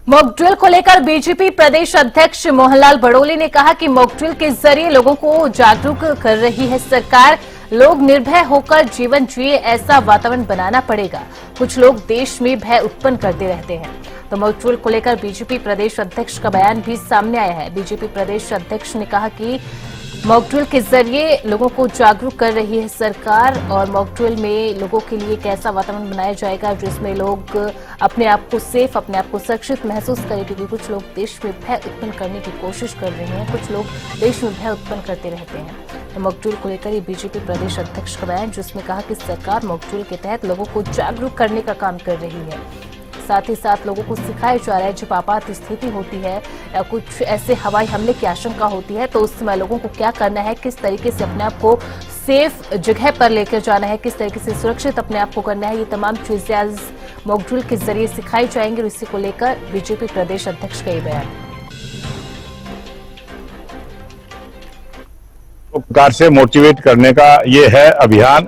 Mock drill को लेकर BJP प्रदेश अध्यक्ष मोहनलाल बड़ोली ने कहा कि मॉक ड्रिल के जरिए लोगों को जागरूक कर रही है सरकार। लोग निर्भय होकर जीवन जिए ऐसा वातावरण बनाना पड़ेगा। कुछ लोग देश में भय उत्पन्न करते रहते हैं। तो मॉक ड्रिल को लेकर बीजेपी प्रदेश अध्यक्ष का बयान भी सामने आया है। बीजेपी प्रदेश अध्यक्ष ने कहा कि मॉक ड्रिल के जरिए लोगों को जागरूक कर रही है सरकार और मॉक ड्रिल में लोगों के लिए एक ऐसा वातावरण बनाया जाएगा जिसमें लोग अपने आप को सेफ, अपने आप को सुरक्षित महसूस करें, क्योंकि कुछ लोग देश में भय उत्पन्न करने की कोशिश कर रहे हैं, कुछ लोग देश में भय उत्पन्न करते रहते हैं। तो मॉक ड्रिल को लेकर ये बीजेपी प्रदेश अध्यक्ष का बयान, जिसमें कहा कि सरकार मॉक ड्रिल के तहत लोगों को जागरूक करने का काम कर रही है। साथ ही साथ लोगों को सिखाया जा रहा है जब आपात स्थिति होती है या कुछ ऐसे हवाई हमले की आशंका होती है तो उस समय लोगों को क्या करना है, किस तरीके से अपने आप को सेफ जगह पर लेकर जाना है, किस तरीके से सुरक्षित अपने आप को करना है, ये तमाम चीजें आज मॉक ड्रिल के जरिए सिखाई जाएंगी। और इसी को लेकर बीजेपी प्रदेश अध्यक्ष का ये बयान। प्रकार से मोटिवेट करने का ये है अभियान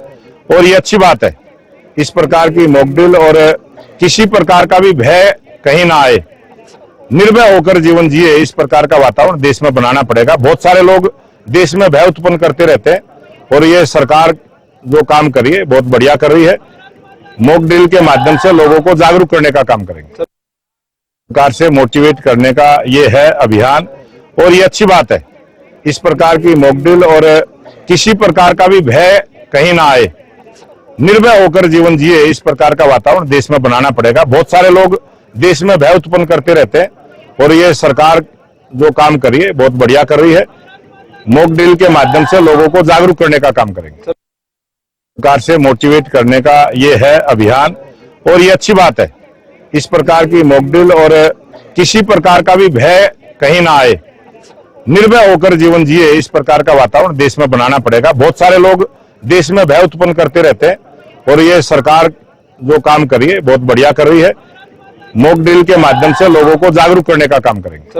और ये अच्छी बात है। इस प्रकार की मॉक ड्रिल और किसी प्रकार का भी भय कहीं ना आए, निर्भय होकर जीवन जिए, इस प्रकार का वातावरण देश में बनाना पड़ेगा। बहुत सारे लोग देश में भय उत्पन्न करते रहते हैं और ये सरकार जो काम कर रही है बहुत बढ़िया कर रही है। मॉक ड्रिल के माध्यम से लोगों को जागरूक करने का काम करेंगे। प्रकार से मोटिवेट करने का ये है अभियान और ये अच्छी बात है। इस प्रकार की मॉक ड्रिल और किसी प्रकार का भी भय कहीं ना आए, निर्भय होकर जीवन जिए, इस प्रकार का वातावरण देश में बनाना पड़ेगा। बहुत सारे लोग देश में भय उत्पन्न करते रहते हैं और ये सरकार जो काम कर रही है बहुत बढ़िया कर रही है। मॉक ड्रिल के माध्यम से लोगों को जागरूक करने का काम करेंगे। प्रकार से मोटिवेट करने का ये है अभियान और ये अच्छी बात है। इस प्रकार की मॉक ड्रिल और किसी प्रकार का भी भय कहीं ना आए, निर्भय होकर जीवन जिए, इस प्रकार का वातावरण देश में बनाना पड़ेगा। बहुत सारे लोग देश में भय उत्पन्न करते रहते हैं और ये सरकार जो काम कर रही है बहुत बढ़िया कर रही है। मॉक ड्रिल के माध्यम से लोगों को जागरूक करने का काम करेंगे।